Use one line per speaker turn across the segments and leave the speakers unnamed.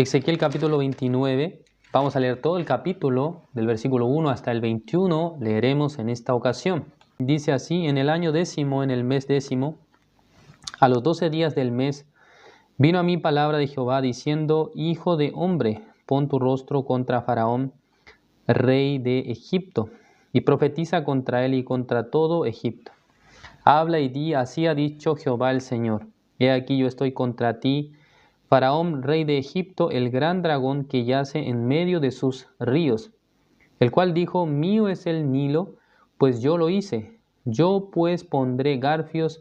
Ezequiel capítulo 29, vamos a leer todo el capítulo, del versículo 1 hasta el 21, leeremos en esta ocasión. Dice así: en el año 10º, en el mes 10º, a los 12 días del mes, vino a mí palabra de Jehová diciendo: Hijo de hombre, pon tu rostro contra Faraón, rey de Egipto, y profetiza contra él y contra todo Egipto. Habla y di: así ha dicho Jehová el Señor. He aquí yo estoy contra ti, Faraón, rey de Egipto, el gran dragón que yace en medio de sus ríos, el cual dijo: mío es el Nilo, pues yo lo hice. Yo pues pondré garfios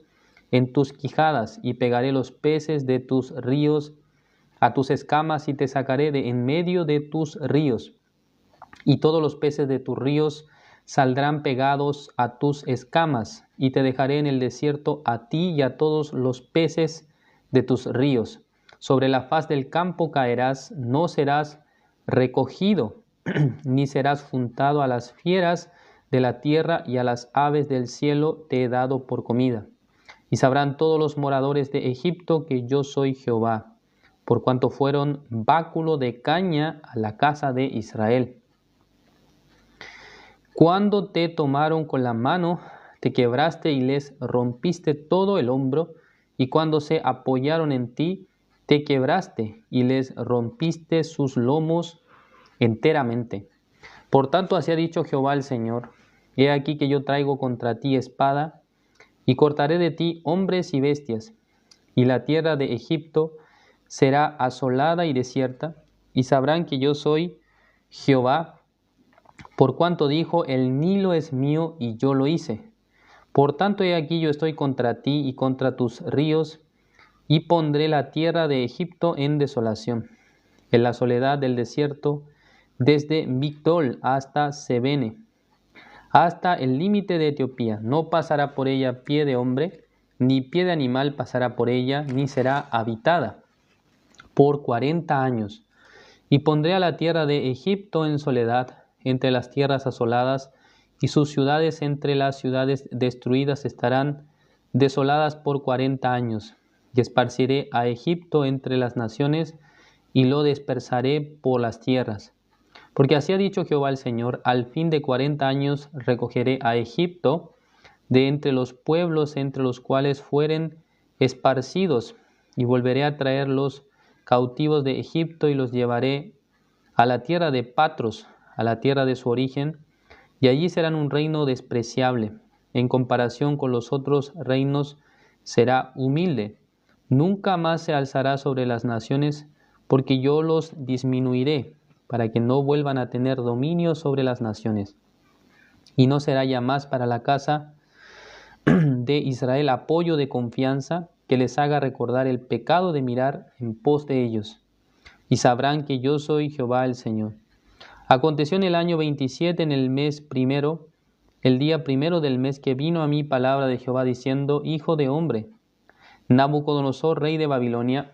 en tus quijadas y pegaré los peces de tus ríos a tus escamas y te sacaré de en medio de tus ríos. Y todos los peces de tus ríos saldrán pegados a tus escamas, y te dejaré en el desierto a ti y a todos los peces de tus ríos. Sobre la faz del campo caerás, no serás recogido, ni serás juntado. A las fieras de la tierra y a las aves del cielo te he dado por comida. Y sabrán todos los moradores de Egipto que yo soy Jehová, por cuanto fueron báculo de caña a la casa de Israel. Cuando te tomaron con la mano, te quebraste y les rompiste todo el hombro, y cuando se apoyaron en ti, te quebraste y les rompiste sus lomos enteramente. Por tanto, así ha dicho Jehová el Señor: he aquí que yo traigo contra ti espada, y cortaré de ti hombres y bestias, y la tierra de Egipto será asolada y desierta, y sabrán que yo soy Jehová, por cuanto dijo: el Nilo es mío y yo lo hice. Por tanto, he aquí yo estoy contra ti y contra tus ríos, y pondré la tierra de Egipto en desolación, en la soledad del desierto, desde Migdol hasta Sebene, hasta el límite de Etiopía. No pasará por ella pie de hombre, ni pie de animal pasará por ella, ni será habitada por 40 años. Y pondré a la tierra de Egipto en soledad, entre las tierras asoladas, y sus ciudades entre las ciudades destruidas estarán desoladas por 40 años. Y esparciré a Egipto entre las naciones, y lo dispersaré por las tierras. Porque así ha dicho Jehová el Señor: al fin de 40 años recogeré a Egipto de entre los pueblos entre los cuales fueren esparcidos, y volveré a traer los cautivos de Egipto, y los llevaré a la tierra de Patros, a la tierra de su origen, y allí serán un reino despreciable. En comparación con los otros reinos será humilde. Nunca más se alzará sobre las naciones, porque yo los disminuiré, para que no vuelvan a tener dominio sobre las naciones. Y no será ya más para la casa de Israel apoyo de confianza que les haga recordar el pecado de mirar en pos de ellos. Y sabrán que yo soy Jehová el Señor. Aconteció en el año 27, en el mes primero, el día primero del mes, que vino a mí palabra de Jehová diciendo: hijo de hombre, Nabucodonosor, rey de Babilonia,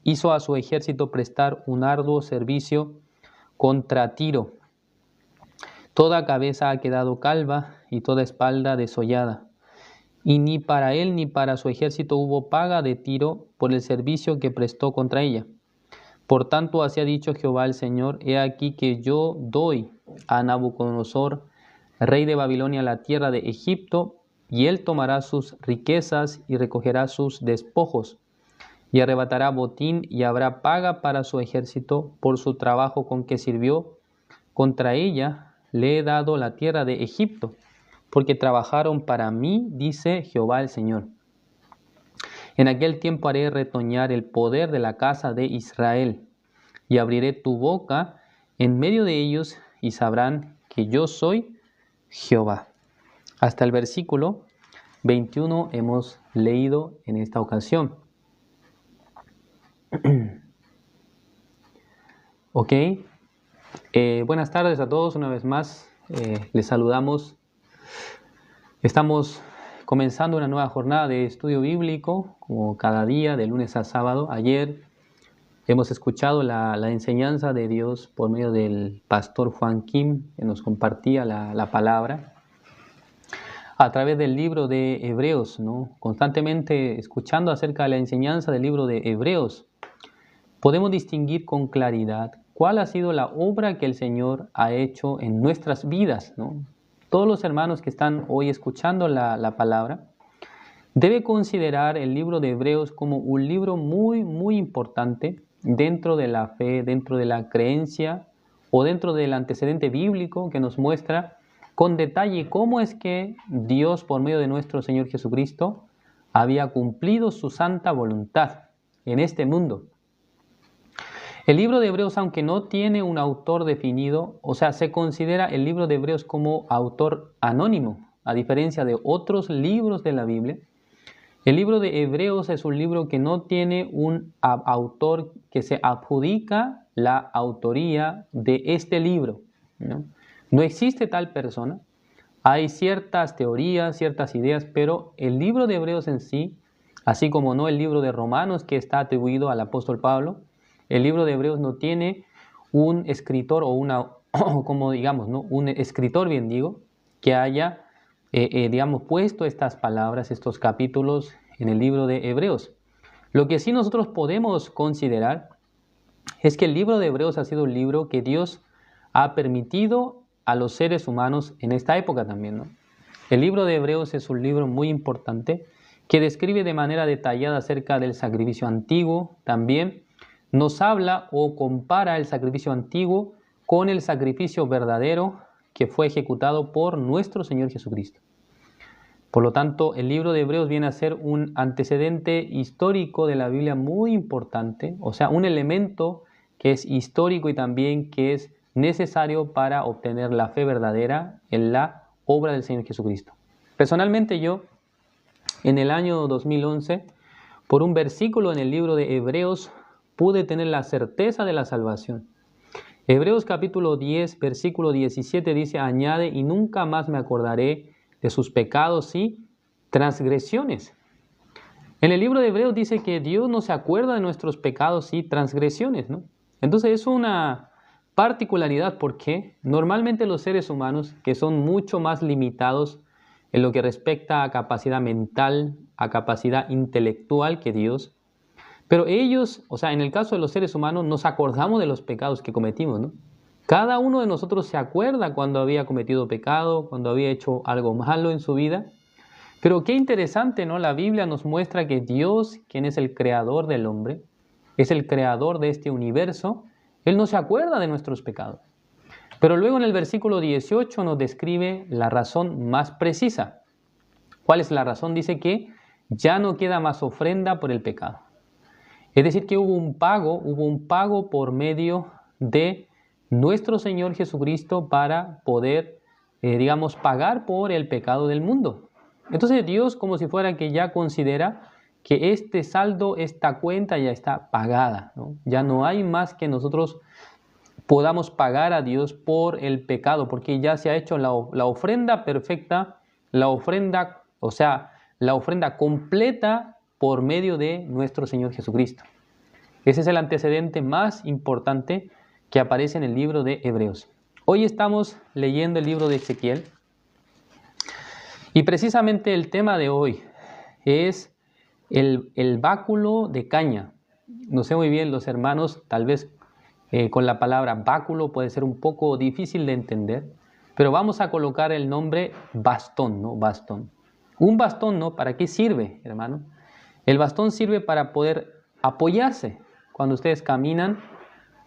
hizo a su ejército prestar un arduo servicio contra Tiro. Toda cabeza ha quedado calva y toda espalda desollada. Y ni para él ni para su ejército hubo paga de Tiro por el servicio que prestó contra ella. Por tanto, así ha dicho Jehová el Señor: he aquí que yo doy a Nabucodonosor, rey de Babilonia, la tierra de Egipto, y él tomará sus riquezas y recogerá sus despojos, y arrebatará botín, y habrá paga para su ejército por su trabajo con que sirvió. Contra ella le he dado la tierra de Egipto, porque trabajaron para mí, dice Jehová el Señor. En aquel tiempo haré retoñar el poder de la casa de Israel, y abriré tu boca en medio de ellos, y sabrán que yo soy Jehová. Hasta el versículo 21 hemos leído en esta ocasión. Ok, buenas tardes a todos una vez más. Les saludamos. Estamos comenzando una nueva jornada de estudio bíblico, como cada día, de lunes a sábado. Ayer hemos escuchado la enseñanza de Dios por medio del pastor Juan Kim, que nos compartía la palabra a través del libro de Hebreos, ¿no? Constantemente escuchando acerca de la enseñanza del libro de Hebreos. podemos distinguir con claridad cuál ha sido la obra que el Señor ha hecho en nuestras vidas, ¿no? Todos los hermanos que están hoy escuchando la palabra, debe considerar el libro de Hebreos como un libro muy, muy importante dentro de la fe, dentro de la creencia o dentro del antecedente bíblico que nos muestra con detalle cómo es que Dios, por medio de nuestro Señor Jesucristo, había cumplido su santa voluntad en este mundo. El libro de Hebreos, aunque no tiene un autor definido, o sea, se considera el libro de Hebreos como autor anónimo, a diferencia de otros libros de la Biblia. El libro de Hebreos es un libro que no tiene un autor que se adjudica la autoría de este libro, ¿no? No existe tal persona. Hay ciertas teorías, ciertas ideas, pero el libro de Hebreos en sí, así como no el libro de Romanos que está atribuido al apóstol Pablo, el libro de Hebreos no tiene un escritor o como digamos, ¿no? Un escritor, bien digo, que haya, digamos, puesto estas palabras, estos capítulos en el libro de Hebreos. Lo que sí nosotros podemos considerar es que el libro de Hebreos ha sido un libro que Dios ha permitido a los seres humanos en esta época también, ¿no? El libro de Hebreos es un libro muy importante que describe de manera detallada acerca del sacrificio antiguo. También nos habla o compara el sacrificio antiguo con el sacrificio verdadero que fue ejecutado por nuestro Señor Jesucristo. Por lo tanto, el libro de Hebreos viene a ser un antecedente histórico de la Biblia muy importante, o sea, un elemento que es histórico y también que es necesario para obtener la fe verdadera en la obra del Señor Jesucristo. Personalmente yo, en el año 2011, por un versículo en el libro de Hebreos, pude tener la certeza de la salvación. Hebreos capítulo 10, versículo 17 dice, añade, y nunca más me acordaré de sus pecados y transgresiones. En el libro de Hebreos dice que Dios no se acuerda de nuestros pecados y transgresiones, ¿no? Entonces es una particularidad porque normalmente los seres humanos, que son mucho más limitados en lo que respecta a capacidad mental, a capacidad intelectual que Dios, pero ellos, o sea, en el caso de los seres humanos, nos acordamos de los pecados que cometimos, ¿no? Cada uno de nosotros se acuerda cuando había cometido pecado, cuando había hecho algo malo en su vida. Pero qué interesante, ¿no? La Biblia nos muestra que Dios, quien es el creador del hombre, es el creador de este universo, Él no se acuerda de nuestros pecados. Pero luego en el versículo 18 nos describe la razón más precisa. ¿Cuál es la razón? Dice que ya no queda más ofrenda por el pecado. Es decir, que hubo un pago por medio de nuestro Señor Jesucristo para poder, digamos, pagar por el pecado del mundo. Entonces Dios, como si fuera que ya considera que este saldo, esta cuenta ya está pagada, ¿no? Ya no hay más que nosotros podamos pagar a Dios por el pecado, porque ya se ha hecho la ofrenda perfecta, la ofrenda, o sea, la ofrenda completa por medio de nuestro Señor Jesucristo. Ese es el antecedente más importante que aparece en el libro de Hebreos. Hoy estamos leyendo el libro de Ezequiel y precisamente el tema de hoy es el báculo de caña. No sé muy bien los hermanos, tal vez con la palabra báculo puede ser un poco difícil de entender, pero vamos a colocar el nombre bastón, ¿no? Bastón. Un bastón, ¿no? ¿Para qué sirve, hermano? El bastón sirve para poder apoyarse. Cuando ustedes caminan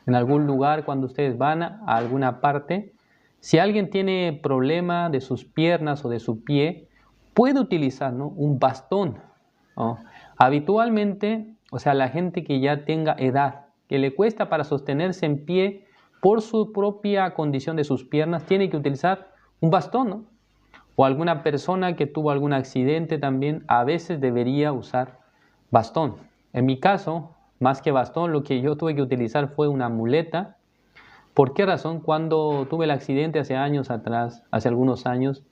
en algún lugar, cuando ustedes van a alguna parte, si alguien tiene problema de sus piernas o de su pie, puede utilizar, ¿no? Un bastón, ¿no? Habitualmente, o sea, la gente que ya tenga edad, que le cuesta para sostenerse en pie por su propia condición de sus piernas, tiene que utilizar un bastón, ¿no? O alguna persona que tuvo algún accidente también, a veces debería usar bastón. En mi caso, más que bastón, lo que yo tuve que utilizar fue una muleta. ¿Por qué razón? Cuando tuve el accidente hace años atrás, hace algunos años,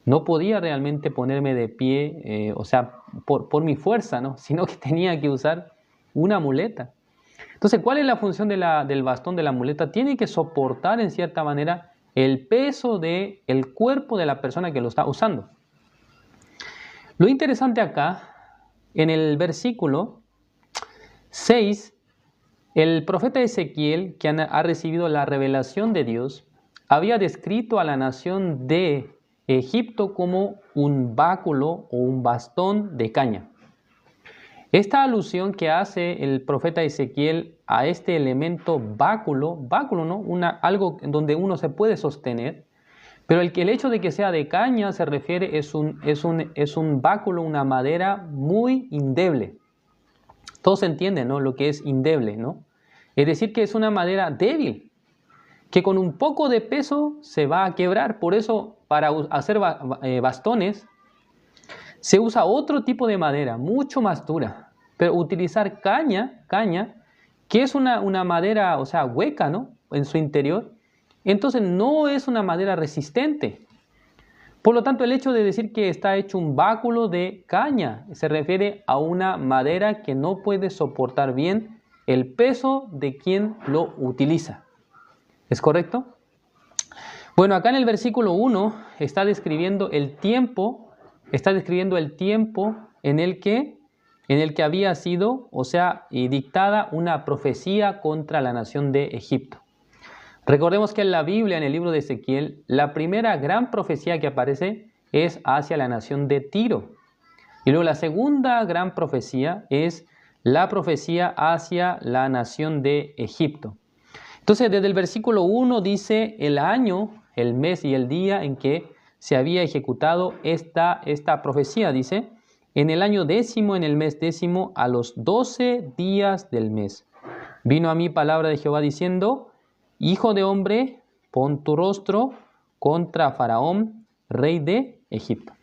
no podía realmente ponerme de pie, o sea, por mi fuerza, ¿no? Sino que tenía que usar una muleta. Entonces, ¿cuál es la función del bastón, de la muleta? Tiene que soportar en cierta manera el peso del cuerpo de la persona que lo está usando. Lo interesante acá, en el versículo 6, El profeta Ezequiel, que ha recibido la revelación de Dios, había descrito a la nación de Egipto como un báculo o un bastón de caña. Esta alusión que hace el profeta Ezequiel a este elemento báculo, ¿no? Algo donde uno se puede sostener, pero el hecho de que sea de caña se refiere, es un báculo, una madera muy endeble. Todos entienden, ¿no?, lo que es endeble, ¿no? Es decir, que es una madera débil, que con un poco de peso se va a quebrar. Por eso, para hacer bastones, se usa otro tipo de madera, mucho más dura. Pero utilizar caña, que es una madera, o sea, hueca, ¿no?, en su interior, entonces no es una madera resistente. Por lo tanto, el hecho de decir que está hecho un báculo de caña se refiere a una madera que no puede soportar bien el peso de quien lo utiliza. ¿Es correcto? Bueno, acá en el versículo 1 está describiendo el tiempo en el que había sido, o sea, dictada una profecía contra la nación de Egipto. Recordemos que en la Biblia, en el libro de Ezequiel, la primera gran profecía que aparece es hacia la nación de Tiro. Y luego la segunda gran profecía es la profecía hacia la nación de Egipto. Entonces, desde el versículo 1 dice el año, el mes y el día en que se había ejecutado esta profecía. Dice, en el año 10º, en el mes 10º, a los 12 días del mes, vino a mí palabra de Jehová diciendo: Hijo de hombre, pon tu rostro contra Faraón, rey de Egipto.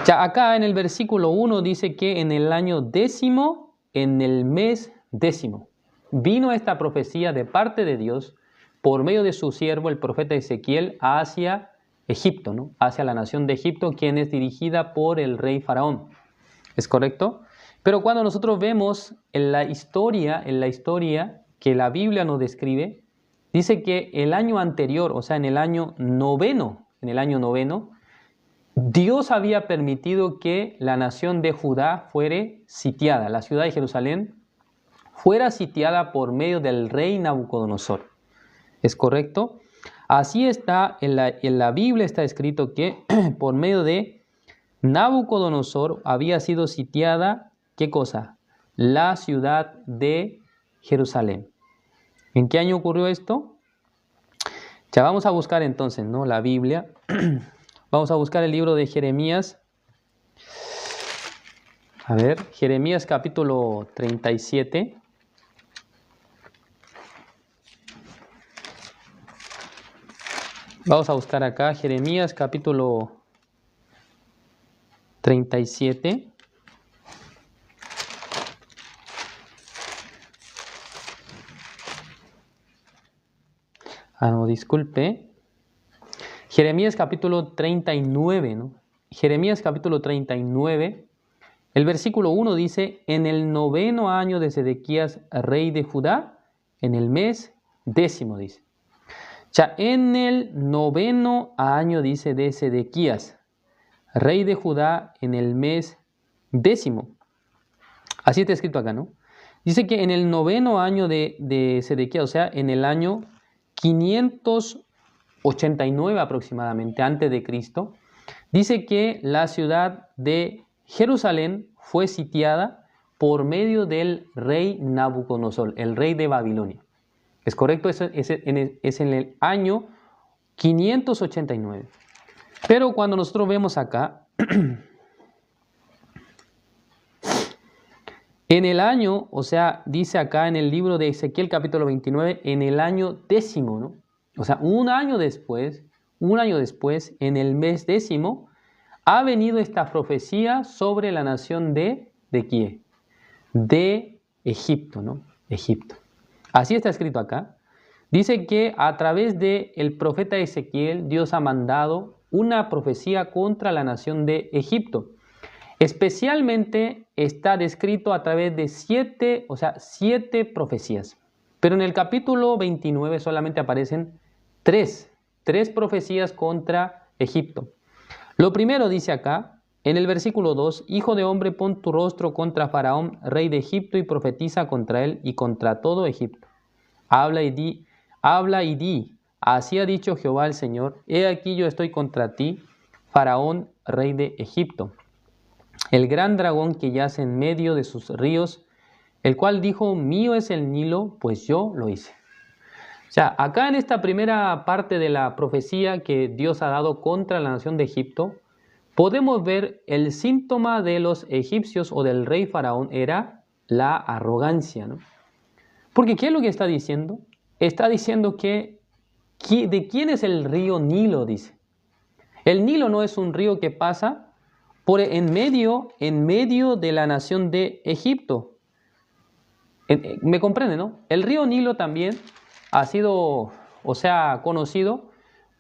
Ya acá en el versículo 1 dice que en el año 10º, en el mes 10º, vino esta profecía de parte de Dios por medio de su siervo, el profeta Ezequiel, hacia Egipto, ¿no?, hacia la nación de Egipto, quien es dirigida por el rey Faraón. ¿Es correcto? Pero cuando nosotros vemos en la historia que la Biblia nos describe, dice que el año anterior, o sea, en el año noveno, Dios había permitido que la nación de Judá fuera sitiada, la ciudad de Jerusalén fuera sitiada por medio del rey Nabucodonosor. ¿Es correcto? Así está, en la Biblia está escrito que por medio de Nabucodonosor había sido sitiada, ¿qué cosa? La ciudad de Jerusalén. ¿En qué año ocurrió esto? Ya vamos a buscar entonces, ¿no?, la Biblia. Vamos a buscar el libro de Jeremías. A ver, Jeremías capítulo 37. Vamos a buscar acá Jeremías capítulo 37. No, disculpe. Jeremías capítulo 39, ¿no? Jeremías capítulo 39, el versículo 1 dice: en el 9º año de Sedequías, rey de Judá, en el mes 10º, dice. Ya en el 9º año, dice, de Sedequías, rey de Judá, en el mes 10º. Así está escrito acá, ¿no? Dice que en el 9º año de Sedequías, o sea, en el año 589 aproximadamente, antes de Cristo, dice que la ciudad de Jerusalén fue sitiada por medio del rey Nabucodonosor, el rey de Babilonia. ¿Es correcto? Es en el año 589. Pero cuando nosotros vemos acá, en el año, o sea, dice acá en el libro de Ezequiel capítulo 29, en el año 10º, ¿no? O sea, un año después, en el mes 10º, ha venido esta profecía sobre la nación ¿de quién? De Egipto, ¿no? Egipto. Así está escrito acá. Dice que a través del profeta Ezequiel, Dios ha mandado una profecía contra la nación de Egipto. Especialmente está descrito a través de 7 profecías. Pero en el capítulo 29 solamente aparecen tres profecías contra Egipto. Lo primero dice acá, en el versículo 2, Hijo de hombre, pon tu rostro contra Faraón, rey de Egipto, y profetiza contra él y contra todo Egipto. Habla y di, así ha dicho Jehová el Señor, he aquí yo estoy contra ti, Faraón, rey de Egipto, el gran dragón que yace en medio de sus ríos, el cual dijo, mío es el Nilo, pues yo lo hice. O sea, acá en esta primera parte de la profecía que Dios ha dado contra la nación de Egipto, podemos ver el síntoma de los egipcios o del rey Faraón era la arrogancia, ¿no? Porque ¿qué es lo que está diciendo? Está diciendo que ¿de quién es el río Nilo? Dice. El Nilo no es un río que pasa en medio de la nación de Egipto. ¿Me comprende, no? El río Nilo también ha sido, conocido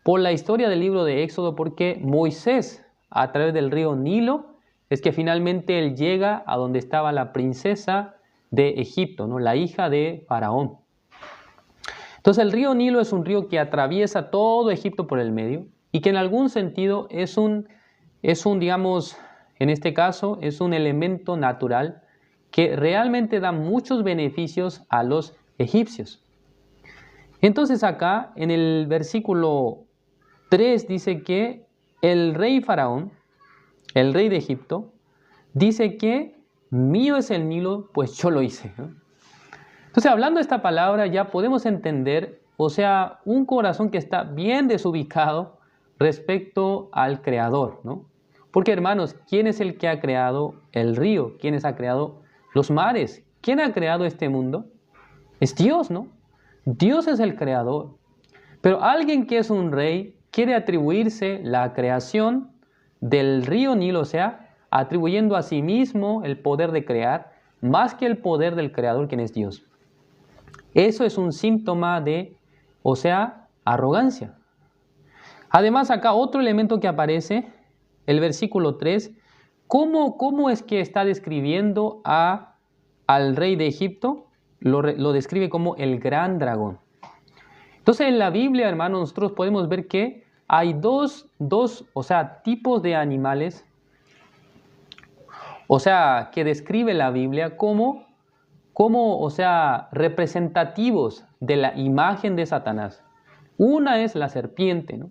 por la historia del libro de Éxodo, porque Moisés, a través del río Nilo, es que finalmente él llega a donde estaba la princesa de Egipto, ¿no? La hija de Faraón. Entonces el río Nilo es un río que atraviesa todo Egipto por el medio y que en algún sentido es un, digamos, en este caso, es un elemento natural que realmente da muchos beneficios a los egipcios. Entonces acá en el versículo 3 dice que el rey Faraón, el rey de Egipto, dice que mío es el Nilo, pues yo lo hice, ¿no? Entonces, hablando de esta palabra ya podemos entender, un corazón que está bien desubicado respecto al Creador, ¿no? Porque, hermanos, ¿quién es el que ha creado el río? ¿Quién ha creado los mares? ¿Quién ha creado este mundo? Es Dios, ¿no? Dios es el creador. Pero alguien que es un rey quiere atribuirse la creación del río Nilo, atribuyendo a sí mismo el poder de crear, más que el poder del creador, quien es Dios. Eso es un síntoma de, arrogancia. Además, acá otro elemento que aparece, el versículo 3, ¿cómo es que está describiendo al rey de Egipto? Lo describe como el gran dragón. Entonces, en la Biblia, hermanos, nosotros podemos ver que hay dos tipos de animales, que describe la Biblia como representativos de la imagen de Satanás. Una es la serpiente, ¿no?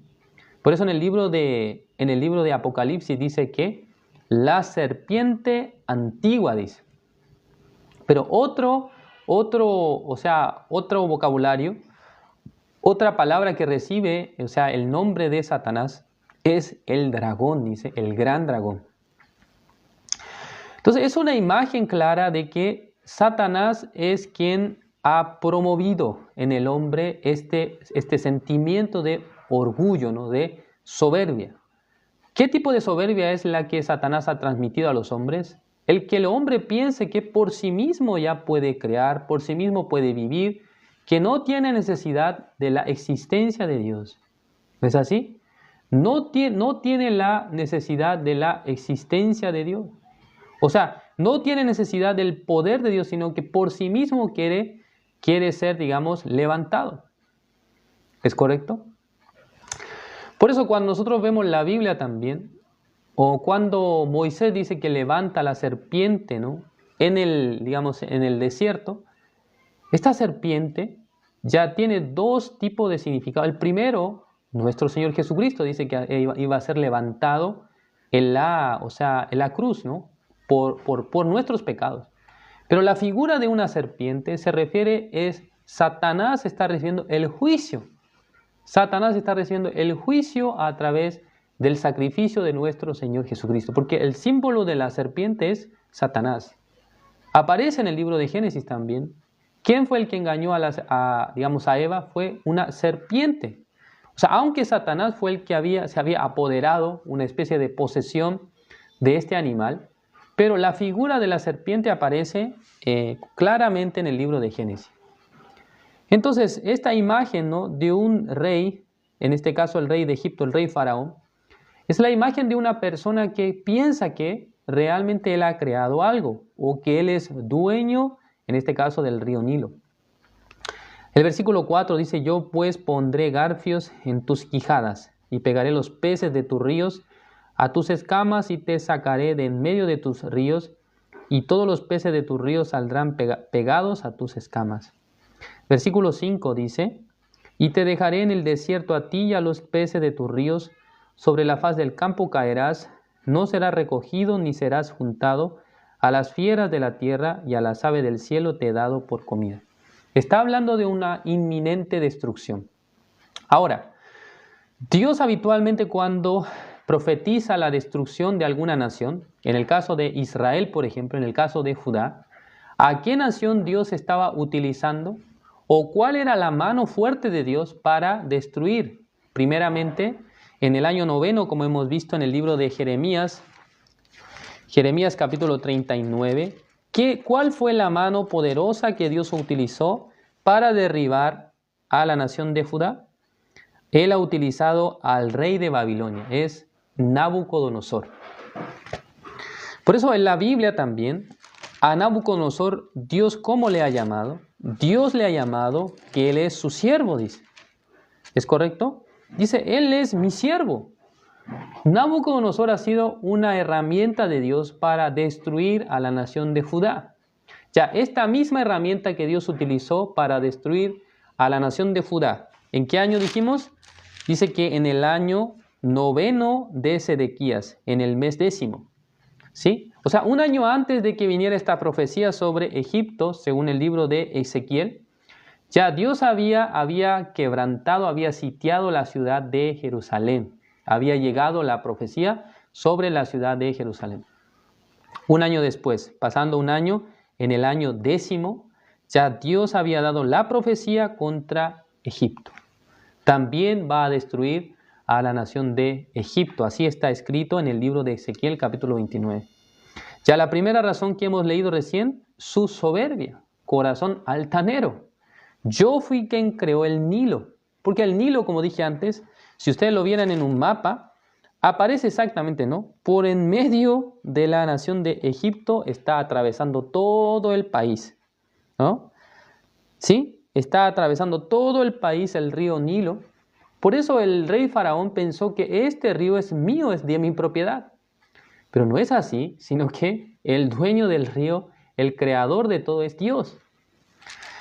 Por eso en el libro de Apocalipsis dice que la serpiente antigua, dice. Pero otro vocabulario, otra palabra que recibe, el nombre de Satanás es el dragón, dice, el gran dragón. Entonces es una imagen clara de que Satanás es quien ha promovido en el hombre este sentimiento de orgullo, ¿no? De soberbia. ¿Qué tipo de soberbia es la que Satanás ha transmitido a los hombres? El que el hombre piense que por sí mismo ya puede crear, por sí mismo puede vivir, que no tiene necesidad de la existencia de Dios. ¿No es así? No tiene la necesidad de la existencia de Dios. No tiene necesidad del poder de Dios, sino que por sí mismo quiere ser, digamos, levantado. ¿Es correcto? Por eso cuando nosotros vemos la Biblia también, o cuando Moisés dice que levanta la serpiente, ¿no? en el desierto, esta serpiente ya tiene dos tipos de significado. El primero, nuestro Señor Jesucristo dice que iba a ser levantado en la cruz, ¿no? Por nuestros pecados. Pero la figura de una serpiente Satanás está recibiendo el juicio. Satanás está recibiendo el juicio a través del sacrificio de nuestro Señor Jesucristo, porque el símbolo de la serpiente es Satanás. Aparece en el libro de Génesis también. ¿Quién fue el que engañó a Eva? Fue una serpiente. Aunque Satanás fue el que se había apoderado, una especie de posesión de este animal, pero la figura de la serpiente aparece claramente en el libro de Génesis. Entonces, esta imagen, ¿no? de un rey, en este caso el rey de Egipto, el rey Faraón, es la imagen de una persona que piensa que realmente él ha creado algo, o que él es dueño, en este caso, del río Nilo. El versículo 4 dice, yo pues pondré garfios en tus quijadas, y pegaré los peces de tus ríos a tus escamas y te sacaré de en medio de tus ríos, y todos los peces de tus ríos saldrán pegados a tus escamas. Versículo 5 dice, y te dejaré en el desierto a ti y a los peces de tus ríos, sobre la faz del campo caerás, no serás recogido ni serás juntado, a las fieras de la tierra y a las aves del cielo te he dado por comida. Está hablando de una inminente destrucción. Ahora, Dios habitualmente cuando profetiza la destrucción de alguna nación, en el caso de Israel, por ejemplo, en el caso de Judá, ¿a qué nación Dios estaba utilizando? ¿O cuál era la mano fuerte de Dios para destruir? Primeramente, en el año 9, como hemos visto en el libro de Jeremías, Jeremías capítulo 39, ¿cuál fue la mano poderosa que Dios utilizó para derribar a la nación de Judá? Él ha utilizado al rey de Babilonia, es Nabucodonosor. Por eso en la Biblia también, a Nabucodonosor, Dios ¿cómo le ha llamado? Dios le ha llamado que Él es su siervo, dice. ¿Es correcto? Dice, Él es mi siervo. Nabucodonosor ha sido una herramienta de Dios para destruir a la nación de Judá. Ya, esta misma herramienta que Dios utilizó para destruir a la nación de Judá, ¿en qué año dijimos? Dice que en el año 9 de Sedequías, en el mes 10. ¿Sí? O sea, un año antes de que viniera esta profecía sobre Egipto, según el libro de Ezequiel, ya Dios había quebrantado, había sitiado la ciudad de Jerusalén. Había llegado la profecía sobre la ciudad de Jerusalén. Un año después, pasando un año, en el año 10, ya Dios había dado la profecía contra Egipto. También va a destruir a la nación de Egipto. Así está escrito en el libro de Ezequiel, capítulo 29. Ya la primera razón que hemos leído recién, su soberbia, corazón altanero. Yo fui quien creó el Nilo, porque el Nilo, como dije antes, si ustedes lo vieran en un mapa, aparece exactamente, ¿no? Por en medio de la nación de Egipto está atravesando todo el país, ¿no? ¿Sí? Está atravesando todo el país el río Nilo. Por eso el rey Faraón pensó que este río es mío, es de mi propiedad. Pero no es así, sino que el dueño del río, el creador de todo es Dios.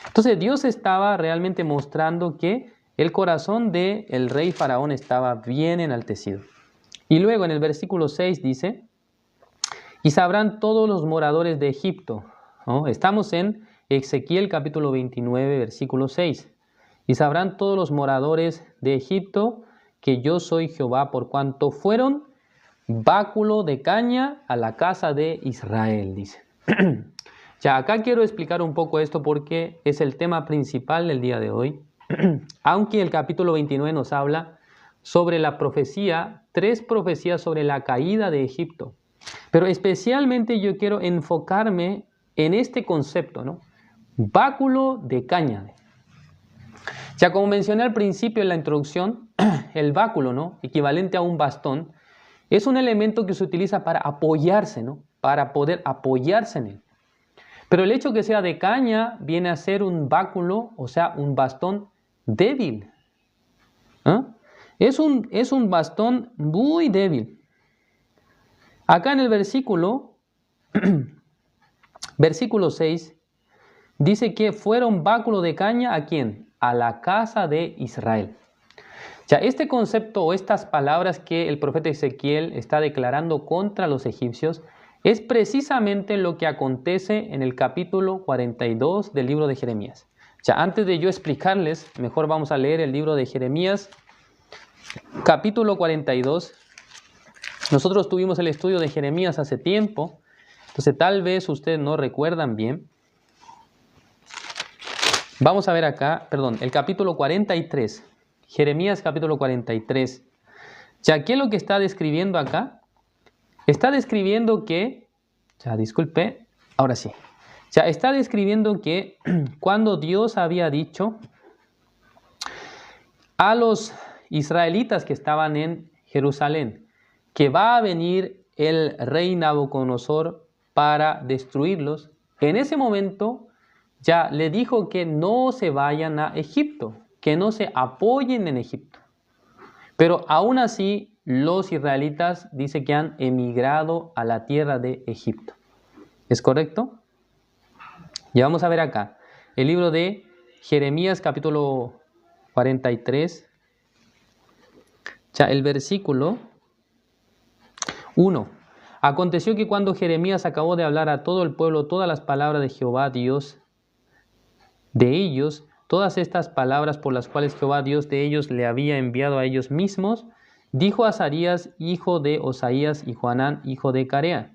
Entonces Dios estaba realmente mostrando que el corazón del rey Faraón estaba bien enaltecido. Y luego en el versículo 6 dice, y sabrán todos los moradores de Egipto, ¿no? Estamos en Ezequiel capítulo 29, versículo 6. Y sabrán todos los moradores de Egipto que yo soy Jehová, por cuanto fueron báculo de caña a la casa de Israel, dice. Ya acá quiero explicar un poco esto porque es el tema principal del día de hoy. Aunque el capítulo 29 nos habla sobre la profecía, 3 profecías sobre la caída de Egipto. Pero especialmente yo quiero enfocarme en este concepto, ¿no? Báculo de caña. Ya como mencioné al principio en la introducción, el báculo, ¿no? Equivalente a un bastón, es un elemento que se utiliza para apoyarse, ¿no? Para poder apoyarse en él. Pero el hecho que sea de caña viene a ser un báculo, o sea, un bastón débil. ¿Ah? Es un bastón muy débil. Acá en el versículo 6, dice que fueron báculo de caña ¿a quién? A la casa de Israel. Ya este concepto o estas palabras que el profeta Ezequiel está declarando contra los egipcios es precisamente lo que acontece en el capítulo 42 del libro de Jeremías. Ya antes de yo explicarles, mejor vamos a leer el libro de Jeremías, capítulo 42. Nosotros tuvimos el estudio de Jeremías hace tiempo, entonces tal vez ustedes no recuerdan bien. Vamos a ver acá, el capítulo 43. Jeremías capítulo 43. Ya, ¿qué es lo que está describiendo acá? Está describiendo que, está describiendo que cuando Dios había dicho a los israelitas que estaban en Jerusalén que va a venir el rey Nabucodonosor para destruirlos, en ese momento ya le dijo que no se vayan a Egipto, que no se apoyen en Egipto. Pero aún así los israelitas dice que han emigrado a la tierra de Egipto. ¿Es correcto? Y vamos a ver acá, el libro de Jeremías capítulo 43, ya el versículo 1. Aconteció que cuando Jeremías acabó de hablar a todo el pueblo todas las palabras de Jehová Dios de ellos, todas estas palabras por las cuales Jehová Dios de ellos le había enviado a ellos mismos, dijo Azarías, hijo de Osaías, y Johanán, hijo de Carea.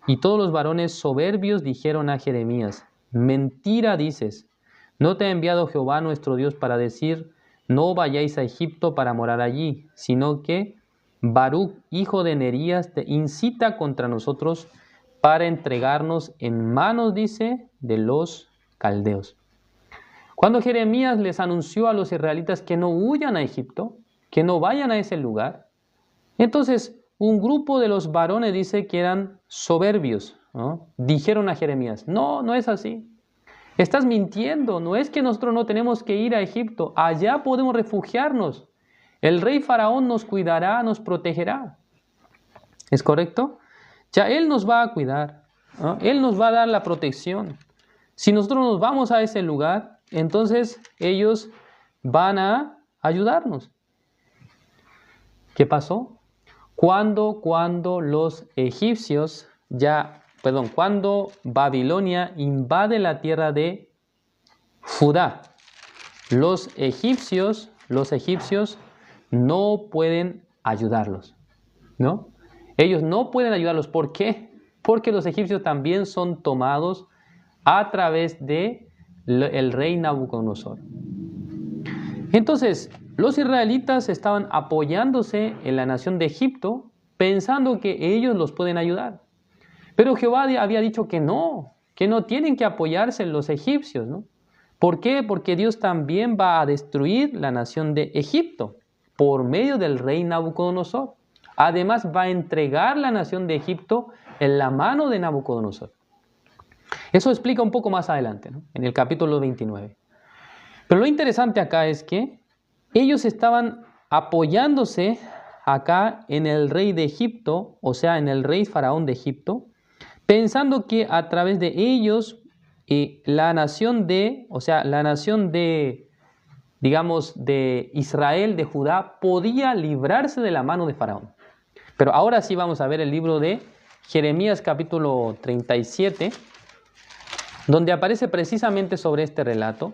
Y todos los varones soberbios dijeron a Jeremías, mentira dices, no te ha enviado Jehová nuestro Dios para decir, no vayáis a Egipto para morar allí, sino que Baruc, hijo de Nerías, te incita contra nosotros para entregarnos en manos, dice, de los caldeos. Cuando Jeremías les anunció a los israelitas que no huyan a Egipto, que no vayan a ese lugar, entonces un grupo de los varones dice que eran soberbios, ¿no? Dijeron a Jeremías, no, no es así. Estás mintiendo, no es que nosotros no tenemos que ir a Egipto, allá podemos refugiarnos. El rey Faraón nos cuidará, nos protegerá. ¿Es correcto? Ya él nos va a cuidar, ¿no? Él nos va a dar la protección. Si nosotros nos vamos a ese lugar, entonces ellos van a ayudarnos. ¿Qué pasó? Cuando los egipcios cuando Babilonia invade la tierra de Judá, los egipcios no pueden ayudarlos, ¿no? Ellos no pueden ayudarlos. ¿Por qué? Porque los egipcios también son tomados a través de el rey Nabucodonosor. Entonces, los israelitas estaban apoyándose en la nación de Egipto, pensando que ellos los pueden ayudar. Pero Jehová había dicho que no tienen que apoyarse en los egipcios, ¿no? ¿Por qué? Porque Dios también va a destruir la nación de Egipto por medio del rey Nabucodonosor. Además, va a entregar la nación de Egipto en la mano de Nabucodonosor. Eso explica un poco más adelante, ¿no? En el capítulo 29. Pero lo interesante acá es que ellos estaban apoyándose acá en el rey de Egipto, o sea, en el rey faraón de Egipto, pensando que a través de ellos la nación de Israel, de Judá, podía librarse de la mano de Faraón. Pero ahora sí vamos a ver el libro de Jeremías capítulo 37, donde aparece precisamente sobre este relato.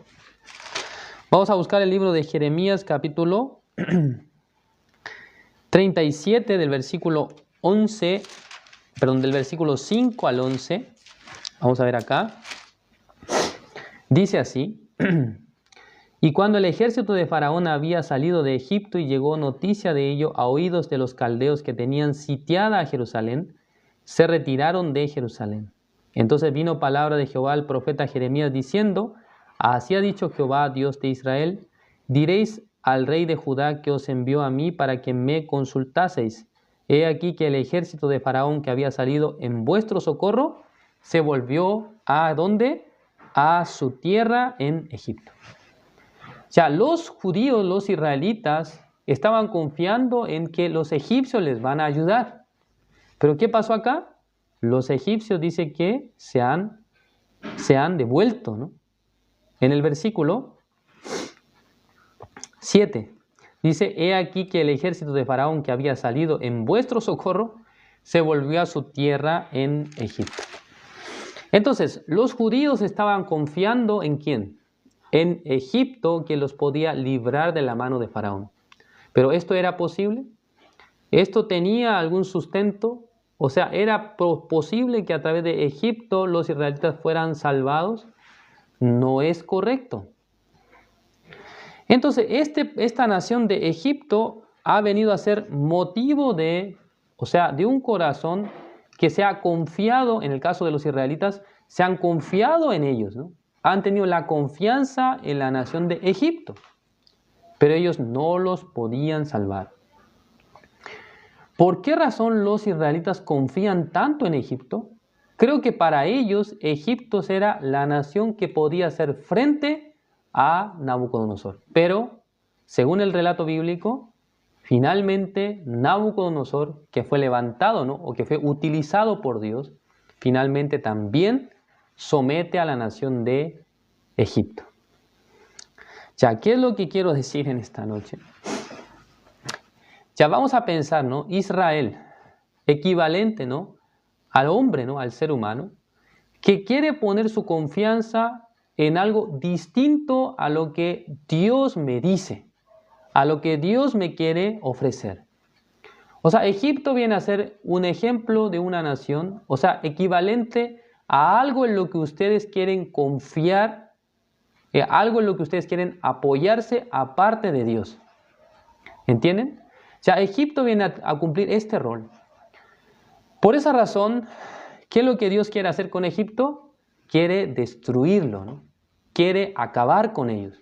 Vamos a buscar el libro de Jeremías capítulo 37 del versículo 5 al 11. Vamos a ver acá. Dice así: Y cuando el ejército de Faraón había salido de Egipto y llegó noticia de ello a oídos de los caldeos que tenían sitiada a Jerusalén, se retiraron de Jerusalén. Entonces vino palabra de Jehová al profeta Jeremías diciendo: Así ha dicho Jehová, Dios de Israel, diréis al rey de Judá que os envió a mí para que me consultaseis. He aquí que el ejército de Faraón que había salido en vuestro socorro se volvió ¿a dónde? A su tierra en Egipto. Ya los judíos, los israelitas, estaban confiando en que los egipcios les van a ayudar. ¿Pero qué pasó acá? Los egipcios dice que se han devuelto, ¿no? En el versículo 7 dice: He aquí que el ejército de Faraón que había salido en vuestro socorro se volvió a su tierra en Egipto. Entonces, los judíos estaban confiando ¿en quién? En Egipto, que los podía librar de la mano de Faraón. ¿Pero esto era posible? ¿Esto tenía algún sustento? O sea, ¿era posible que a través de Egipto los israelitas fueran salvados? No es correcto. Entonces, esta nación de Egipto ha venido a ser motivo de un corazón que se ha confiado, en el caso de los israelitas, se han confiado en ellos, ¿no? Han tenido la confianza en la nación de Egipto, pero ellos no los podían salvar. ¿Por qué razón los israelitas confían tanto en Egipto? Creo que para ellos Egipto era la nación que podía hacer frente a Nabucodonosor. Pero, según el relato bíblico, finalmente Nabucodonosor, que fue levantado, ¿no? O que fue utilizado por Dios, finalmente también somete a la nación de Egipto. Ya, ¿qué es lo que quiero decir en esta noche? Ya vamos a pensar, ¿no? Israel, equivalente, ¿no? Al hombre, ¿no? Al ser humano, que quiere poner su confianza en algo distinto a lo que Dios me dice, a lo que Dios me quiere ofrecer. O sea, Egipto viene a ser un ejemplo de una nación, o sea, equivalente a algo en lo que ustedes quieren confiar, algo en lo que ustedes quieren apoyarse aparte de Dios. ¿Entienden? O sea, Egipto viene a cumplir este rol. Por esa razón, ¿qué es lo que Dios quiere hacer con Egipto? Quiere destruirlo, ¿no? Quiere acabar con ellos.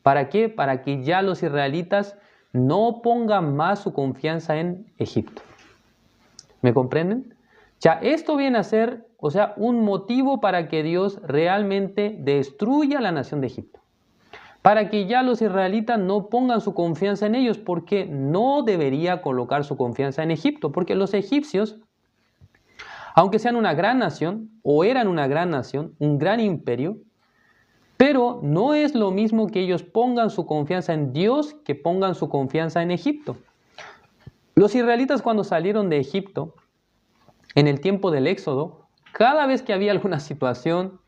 ¿Para qué? Para que ya los israelitas no pongan más su confianza en Egipto. ¿Me comprenden? Ya esto viene a ser, o sea, un motivo para que Dios realmente destruya la nación de Egipto. Para que ya los israelitas no pongan su confianza en ellos, porque no debería colocar su confianza en Egipto, porque los egipcios, aunque sean una gran nación, o eran una gran nación, un gran imperio, pero no es lo mismo que ellos pongan su confianza en Dios que pongan su confianza en Egipto. Los israelitas cuando salieron de Egipto, en el tiempo del Éxodo, cada vez que había alguna situación,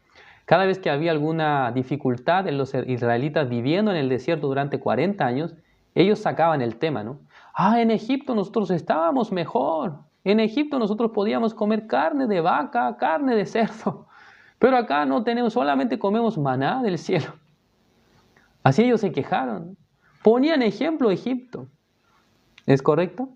cada vez que había alguna dificultad en los israelitas viviendo en el desierto durante 40 años, ellos sacaban el tema, ¿no? En Egipto nosotros estábamos mejor. En Egipto nosotros podíamos comer carne de vaca, carne de cerdo. Pero acá no tenemos, solamente comemos maná del cielo. Así ellos se quejaron. Ponían ejemplo Egipto. ¿Es correcto?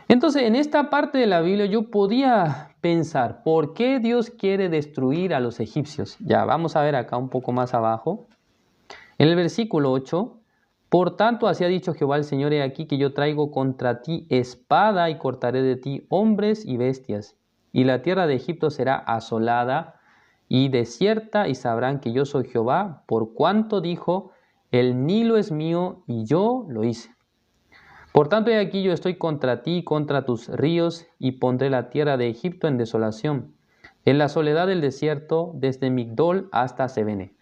Entonces, en esta parte de la Biblia yo podía pensar, ¿por qué Dios quiere destruir a los egipcios? Ya, vamos a ver acá un poco más abajo. En el versículo 8, por tanto, así ha dicho Jehová el Señor, he aquí que yo traigo contra ti espada y cortaré de ti hombres y bestias. Y la tierra de Egipto será asolada y desierta, y sabrán que yo soy Jehová, por cuanto dijo, el Nilo es mío y yo lo hice. Por tanto, he aquí yo estoy contra ti, contra tus ríos, y pondré la tierra de Egipto en desolación, en la soledad del desierto, desde Migdol hasta Sebene.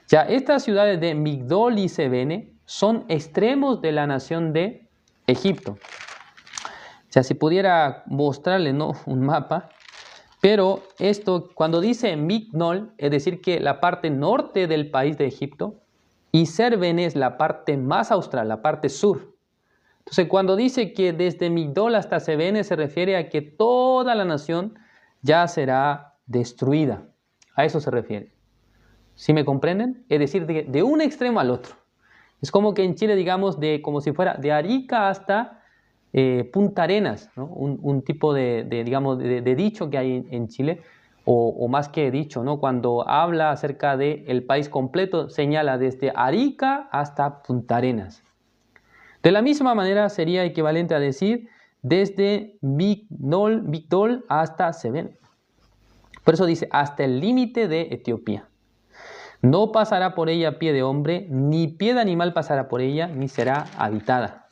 Ya, estas ciudades de Migdol y Sebene son extremos de la nación de Egipto. Ya, si pudiera mostrarle, ¿no?, un mapa, pero esto, cuando dice Migdol, es decir que la parte norte del país de Egipto, y Sebene es la parte más austral, la parte sur. Entonces, cuando dice que desde Migdol hasta Sebene, se refiere a que toda la nación ya será destruida. A eso se refiere. ¿Sí me comprenden? Es decir, de un extremo al otro. Es como que en Chile, digamos, como si fuera de Arica hasta Punta Arenas, ¿no? Un tipo de dicho que hay en Chile, o más que dicho, ¿no? Cuando habla acerca del país completo, señala desde Arica hasta Punta Arenas. De la misma manera sería equivalente a decir desde Migdol hasta Sebene. Por eso dice, hasta el límite de Etiopía. No pasará por ella pie de hombre, ni pie de animal pasará por ella, ni será habitada.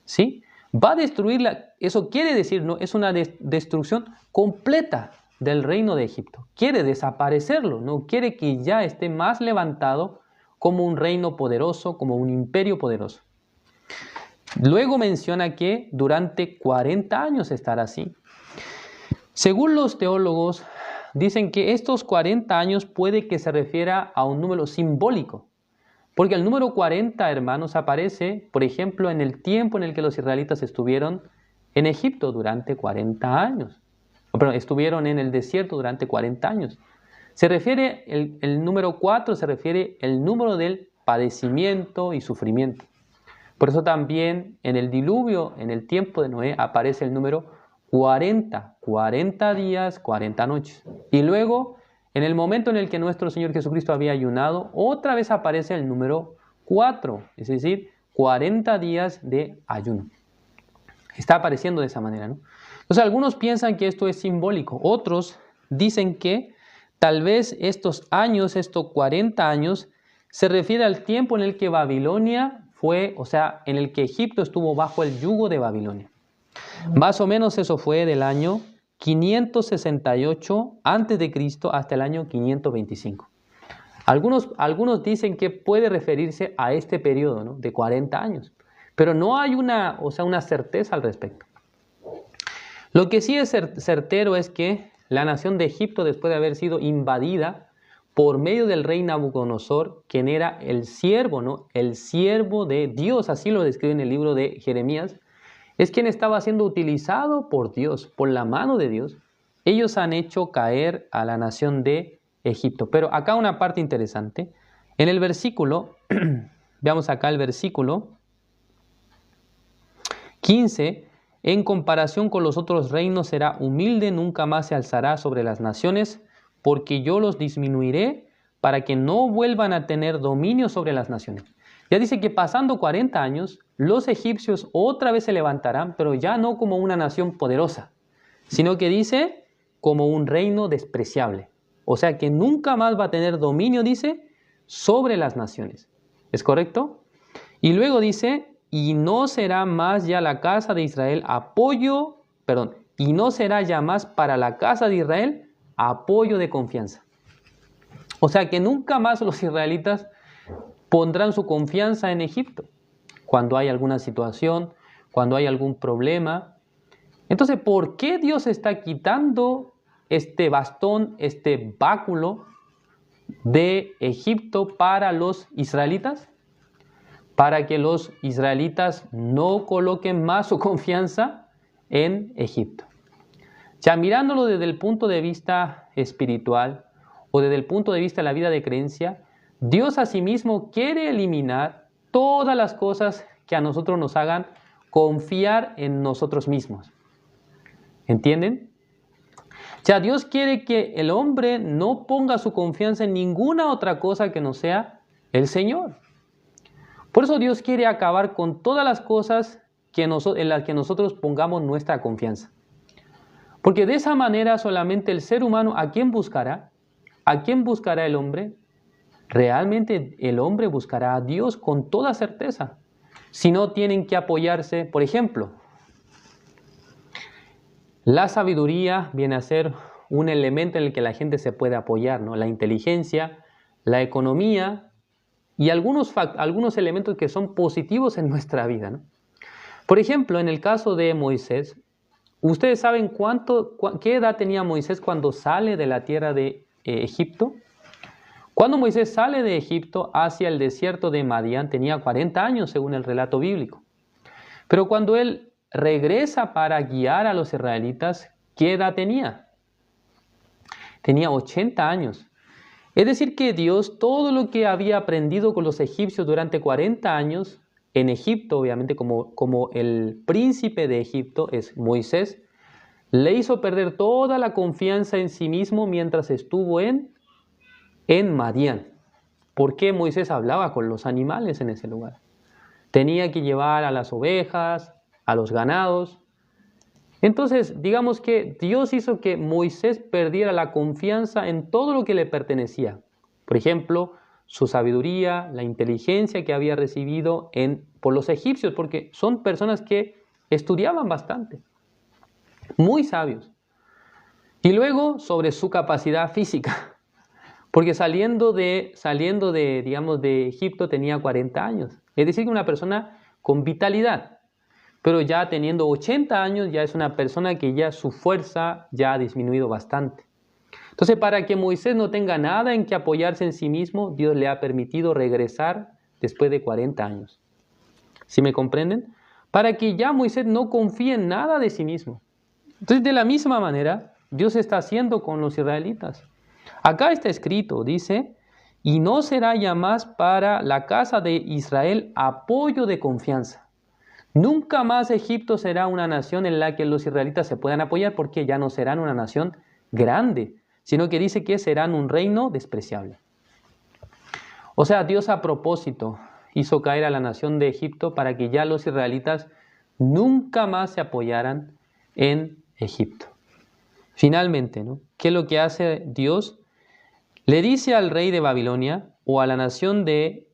¿Sí? Va a destruirla, eso quiere decir, ¿no?, es una destrucción completa del reino de Egipto. Quiere desaparecerlo, no quiere que ya esté más levantado como un reino poderoso, como un imperio poderoso. Luego menciona que durante 40 años estará así. Según los teólogos, dicen que estos 40 años puede que se refiera a un número simbólico, porque el número 40, hermanos, aparece, por ejemplo, en el tiempo en el que los israelitas estuvieron en Egipto durante 40 años. Perdón, estuvieron en el desierto durante 40 años. Se refiere, el número 4 se refiere al número del padecimiento y sufrimiento. Por eso también en el diluvio, en el tiempo de Noé, aparece el número 40, 40 días, 40 noches. Y luego, en el momento en el que nuestro Señor Jesucristo había ayunado, otra vez aparece el número 4, es decir, 40 días de ayuno. Está apareciendo de esa manera, ¿no? Entonces, algunos piensan que esto es simbólico, otros dicen que tal vez estos 40 años, se refiere al tiempo en el que Babilonia fue, o sea, en el que Egipto estuvo bajo el yugo de Babilonia. Más o menos eso fue del año 568 a.C. hasta el año 525. Algunos dicen que puede referirse a este periodo, ¿no?, de 40 años, pero no hay una certeza al respecto. Lo que sí es certero es que la nación de Egipto, después de haber sido invadida por medio del rey Nabucodonosor, quien era el siervo, ¿no?, el siervo de Dios, así lo describe en el libro de Jeremías, es quien estaba siendo utilizado por Dios, por la mano de Dios. Ellos han hecho caer a la nación de Egipto. Pero acá una parte interesante. En el versículo, veamos acá el versículo 15, en comparación con los otros reinos será humilde, nunca más se alzará sobre las naciones, porque yo los disminuiré para que no vuelvan a tener dominio sobre las naciones. Ya dice que pasando 40 años, los egipcios otra vez se levantarán, pero ya no como una nación poderosa, sino que dice como un reino despreciable. O sea que nunca más va a tener dominio, dice, sobre las naciones. ¿Es correcto? Y luego dice, y no será más ya la casa de Israel y no será ya más para la casa de Israel apoyo de confianza. O sea que nunca más los israelitas pondrán su confianza en Egipto cuando hay alguna situación, cuando hay algún problema. Entonces, ¿por qué Dios está quitando este bastón, este báculo de Egipto para los israelitas? Para que los israelitas no coloquen más su confianza en Egipto. Ya mirándolo desde el punto de vista espiritual o desde el punto de vista de la vida de creencia, Dios asimismo quiere eliminar todas las cosas que a nosotros nos hagan confiar en nosotros mismos. ¿Entienden? Ya Dios quiere que el hombre no ponga su confianza en ninguna otra cosa que no sea el Señor. Por eso Dios quiere acabar con todas las cosas en las que nosotros pongamos nuestra confianza. Porque de esa manera solamente el ser humano, ¿a quién buscará? ¿A quién buscará el hombre? Realmente el hombre buscará a Dios con toda certeza. Si no tienen que apoyarse, por ejemplo, la sabiduría viene a ser un elemento en el que la gente se puede apoyar, ¿no? La inteligencia, la economía y algunos elementos que son positivos en nuestra vida, ¿no? Por ejemplo, en el caso de Moisés, ¿ustedes saben qué edad tenía Moisés cuando sale de la tierra de Egipto? Cuando Moisés sale de Egipto hacia el desierto de Madián, tenía 40 años según el relato bíblico. Pero cuando él regresa para guiar a los israelitas, ¿qué edad tenía? Tenía 80 años. Es decir que Dios, todo lo que había aprendido con los egipcios durante 40 años, en Egipto, obviamente como el príncipe de Egipto es Moisés, le hizo perder toda la confianza en sí mismo mientras estuvo en Madián. ¿Por qué Moisés hablaba con los animales en ese lugar? Tenía que llevar a las ovejas, a los ganados. Entonces, digamos que Dios hizo que Moisés perdiera la confianza en todo lo que le pertenecía. Por ejemplo, su sabiduría, la inteligencia que había recibido por los egipcios, porque son personas que estudiaban bastante, muy sabios. Y luego sobre su capacidad física, porque saliendo de Egipto tenía 40 años. Es decir, que una persona con vitalidad. Pero ya teniendo 80 años ya es una persona que ya su fuerza ya ha disminuido bastante. Entonces, para que Moisés no tenga nada en que apoyarse en sí mismo, Dios le ha permitido regresar después de 40 años. ¿Sí me comprenden? Para que ya Moisés no confíe en nada de sí mismo. Entonces, de la misma manera, Dios está haciendo con los israelitas. Acá está escrito, dice, y no será ya más para la casa de Israel apoyo de confianza. Nunca más Egipto será una nación en la que los israelitas se puedan apoyar porque ya no serán una nación grande, sino que dice que serán un reino despreciable. O sea, Dios a propósito hizo caer a la nación de Egipto para que ya los israelitas nunca más se apoyaran en Egipto. Finalmente, ¿no? ¿Qué es lo que hace Dios? Le dice al rey de Babilonia o a la nación de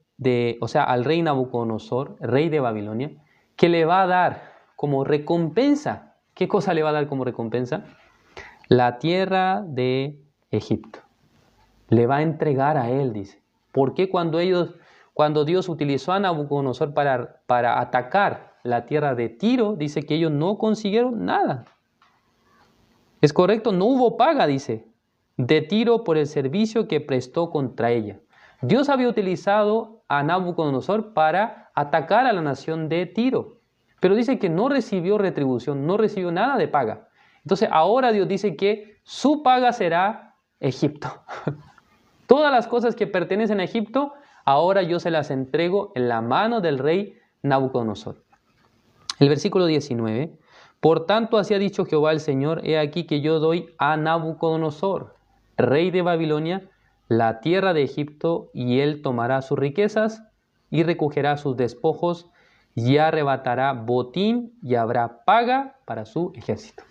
o sea, al rey Nabucodonosor, rey de Babilonia, que le va a dar como recompensa. ¿Qué cosa le va a dar como recompensa? La tierra de Egipto. Le va a entregar a él, dice. ¿Por qué cuando Dios utilizó a Nabucodonosor para atacar la tierra de Tiro, dice que ellos no consiguieron nada? Es correcto, no hubo paga, dice, de Tiro por el servicio que prestó contra ella. Dios había utilizado a Nabucodonosor para atacar a la nación de Tiro, pero dice que no recibió retribución, no recibió nada de paga. Entonces ahora Dios dice que su paga será Egipto. Todas las cosas que pertenecen a Egipto, ahora yo se las entrego en la mano del rey Nabucodonosor. El versículo 19. Por tanto, así ha dicho Jehová el Señor, he aquí que yo doy a Nabucodonosor, rey de Babilonia, la tierra de Egipto, y él tomará sus riquezas y recogerá sus despojos y arrebatará botín y habrá paga para su ejército.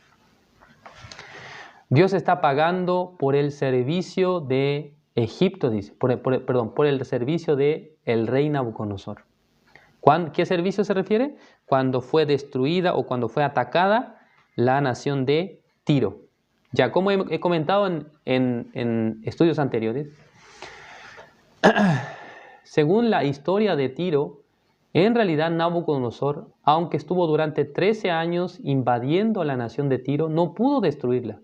Dios está pagando por el servicio de Egipto, dice, por el servicio de el rey Nabucodonosor. ¿Qué servicio se refiere? Cuando fue destruida o cuando fue atacada la nación de Tiro. Ya como he comentado en estudios anteriores, según la historia de Tiro, en realidad Nabucodonosor, aunque estuvo durante 13 años invadiendo la nación de Tiro, no pudo destruirla.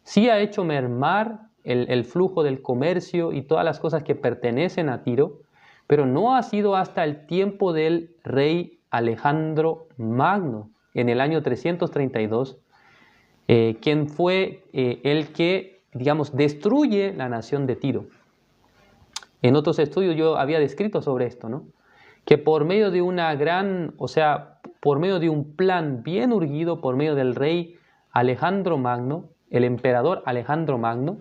Sí ha hecho mermar el flujo del comercio y todas las cosas que pertenecen a Tiro, pero no ha sido hasta el tiempo del rey Alejandro Magno, en el año 332, quien fue el que, digamos, destruye la nación de Tiro. En otros estudios yo había descrito sobre esto, ¿no? Que por medio de por medio de un plan bien urgido, por medio del rey Alejandro Magno, el emperador Alejandro Magno,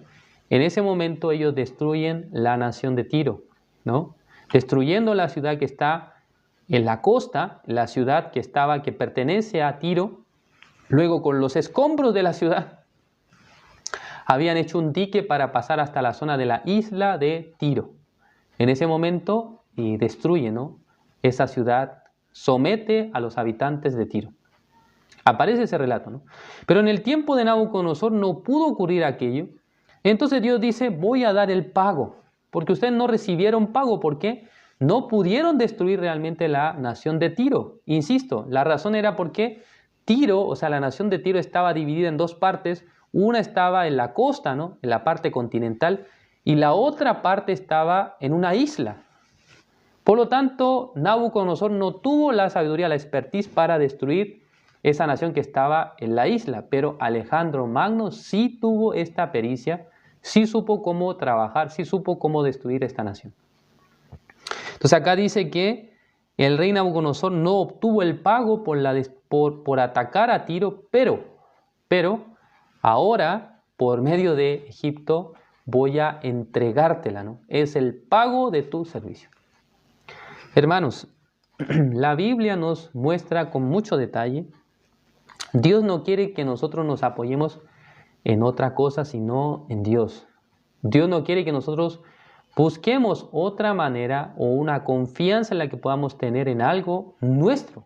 en ese momento ellos destruyen la nación de Tiro, ¿no? Destruyendo la ciudad que está en la costa, la ciudad que pertenece a Tiro. Luego, con los escombros de la ciudad, habían hecho un dique para pasar hasta la zona de la isla de Tiro. En ese momento destruye, ¿no?, esa ciudad, somete a los habitantes de Tiro. Aparece ese relato, ¿no? Pero en el tiempo de Nabucodonosor no pudo ocurrir aquello. Entonces Dios dice, voy a dar el pago, porque ustedes no recibieron pago. ¿Por qué? No pudieron destruir realmente la nación de Tiro. Insisto, la razón era porque Tiro, o sea, la nación de Tiro estaba dividida en dos partes. Una estaba en la costa, ¿no?, en la parte continental, y la otra parte estaba en una isla. Por lo tanto, Nabucodonosor no tuvo la sabiduría, la expertise para destruir esa nación que estaba en la isla, pero Alejandro Magno sí tuvo esta pericia, sí supo cómo trabajar, sí supo cómo destruir esta nación. Entonces acá dice que el rey Nabucodonosor no obtuvo el pago por atacar a Tiro, pero ahora, por medio de Egipto, voy a entregártela, ¿no? Es el pago de tu servicio. Hermanos, la Biblia nos muestra con mucho detalle. Dios no quiere que nosotros nos apoyemos en otra cosa, sino en Dios. Dios no quiere que nosotros busquemos otra manera o una confianza en la que podamos tener en algo nuestro.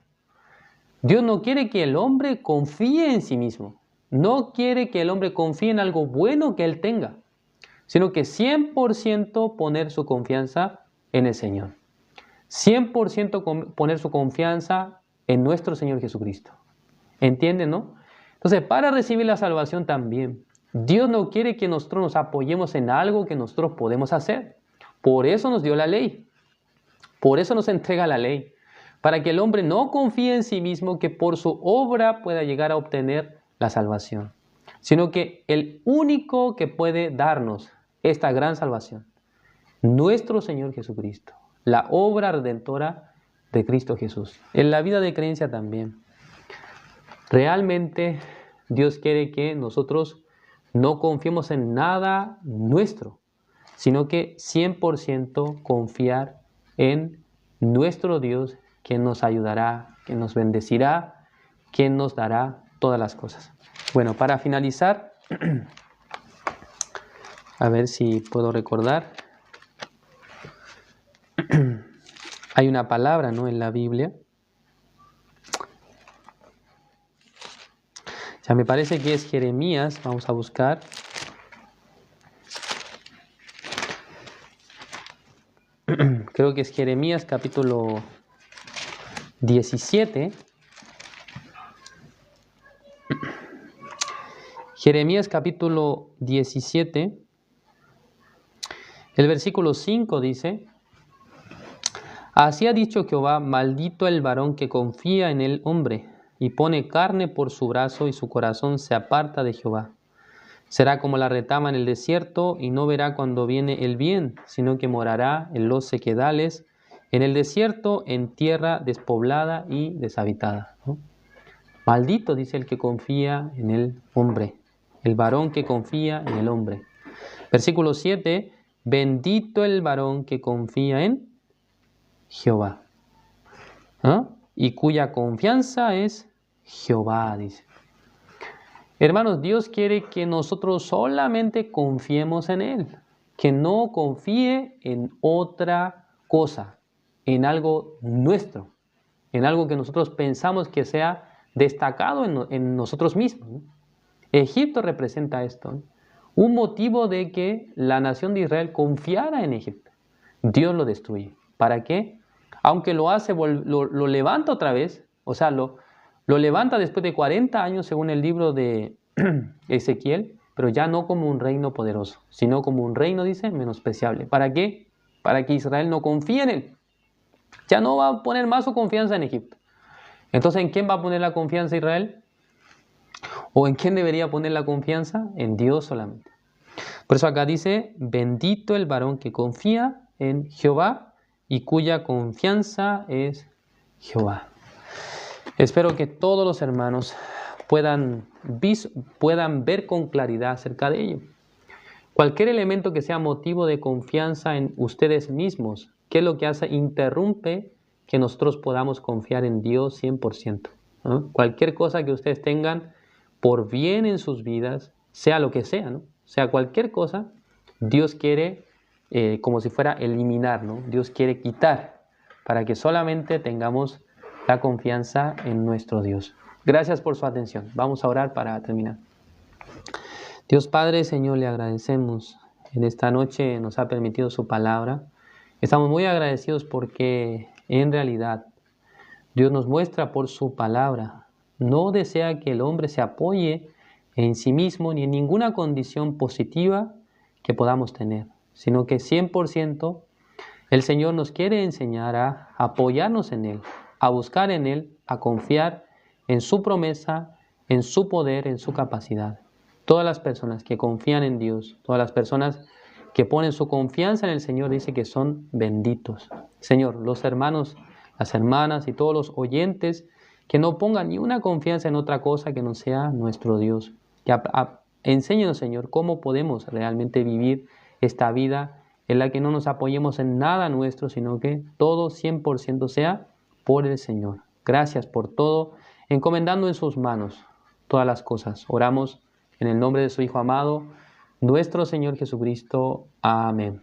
Dios no quiere que el hombre confíe en sí mismo. No quiere que el hombre confíe en algo bueno que él tenga, sino que 100% poner su confianza en el Señor. 100% poner su confianza en nuestro Señor Jesucristo. ¿Entienden, no? Entonces, para recibir la salvación también, Dios no quiere que nosotros nos apoyemos en algo que nosotros podemos hacer. Por eso nos dio la ley. Por eso nos entrega la ley. Para que el hombre no confíe en sí mismo que por su obra pueda llegar a obtener la salvación, sino que el único que puede darnos esta gran salvación, nuestro Señor Jesucristo, la obra redentora de Cristo Jesús. En la vida de creencia también. Realmente Dios quiere que nosotros no confiemos en nada nuestro, sino que 100% confiar en nuestro Dios, quien nos ayudará, quien nos bendecirá, quien nos dará todas las cosas. Bueno, para finalizar, a ver si puedo recordar. Hay una palabra, ¿no?, en la Biblia. Ya me parece que es Jeremías. Vamos a buscar. Creo que es Jeremías capítulo 17. Jeremías capítulo 17. El versículo 5 dice: Así ha dicho Jehová, maldito el varón que confía en el hombre, y pone carne por su brazo, y su corazón se aparta de Jehová. Será como la retama en el desierto, y no verá cuando viene el bien, sino que morará en los sequedales, en el desierto, en tierra despoblada y deshabitada, ¿no? Maldito, dice, el que confía en el hombre, el varón que confía en el hombre. Versículo 7, bendito el varón que confía en Jehová, ¿ah?, y cuya confianza es Jehová, dice. Hermanos, Dios quiere que nosotros solamente confiemos en Él, que no confíe en otra cosa, en algo nuestro, en algo que nosotros pensamos que sea destacado en nosotros mismos, ¿no? Egipto representa esto, ¿no? Un motivo de que la nación de Israel confiara en Egipto. Dios lo destruye. ¿Para qué? Aunque lo hace, lo levanta otra vez, o sea, lo levanta después de 40 años según el libro de Ezequiel, pero ya no como un reino poderoso, sino como un reino, dice, menospreciable. ¿Para qué? Para que Israel no confíe en él. Ya no va a poner más su confianza en Egipto. Entonces, ¿en quién va a poner la confianza Israel? ¿O en quién debería poner la confianza? En Dios solamente. Por eso acá dice, bendito el varón que confía en Jehová y cuya confianza es Jehová. Espero que todos los hermanos puedan ver con claridad acerca de ello. Cualquier elemento que sea motivo de confianza en ustedes mismos, ¿qué es lo que hace? Interrumpe que nosotros podamos confiar en Dios 100%, ¿no? Cualquier cosa que ustedes tengan por bien en sus vidas, sea lo que sea, ¿no? Sea cualquier cosa, Dios quiere, como si fuera eliminar, ¿no? Dios quiere quitar para que solamente tengamos la confianza en nuestro Dios. Gracias por su atención. Vamos a orar para terminar. Dios Padre, Señor, le agradecemos. En esta noche nos ha permitido su palabra. Estamos muy agradecidos porque en realidad Dios nos muestra por su palabra. No desea que el hombre se apoye en sí mismo ni en ninguna condición positiva que podamos tener, sino que 100% el Señor nos quiere enseñar a apoyarnos en Él, a buscar en Él, a confiar en su promesa, en su poder, en su capacidad. Todas las personas que confían en Dios, todas las personas que ponen su confianza en el Señor, dice que son benditos. Señor, los hermanos, las hermanas y todos los oyentes, que no pongan ni una confianza en otra cosa que no sea nuestro Dios. Enséñanos, Señor, cómo podemos realmente vivir esta vida en la que no nos apoyemos en nada nuestro, sino que todo 100% sea por el Señor. Gracias por todo, encomendando en sus manos todas las cosas. Oramos en el nombre de su Hijo amado, nuestro Señor Jesucristo. Amén.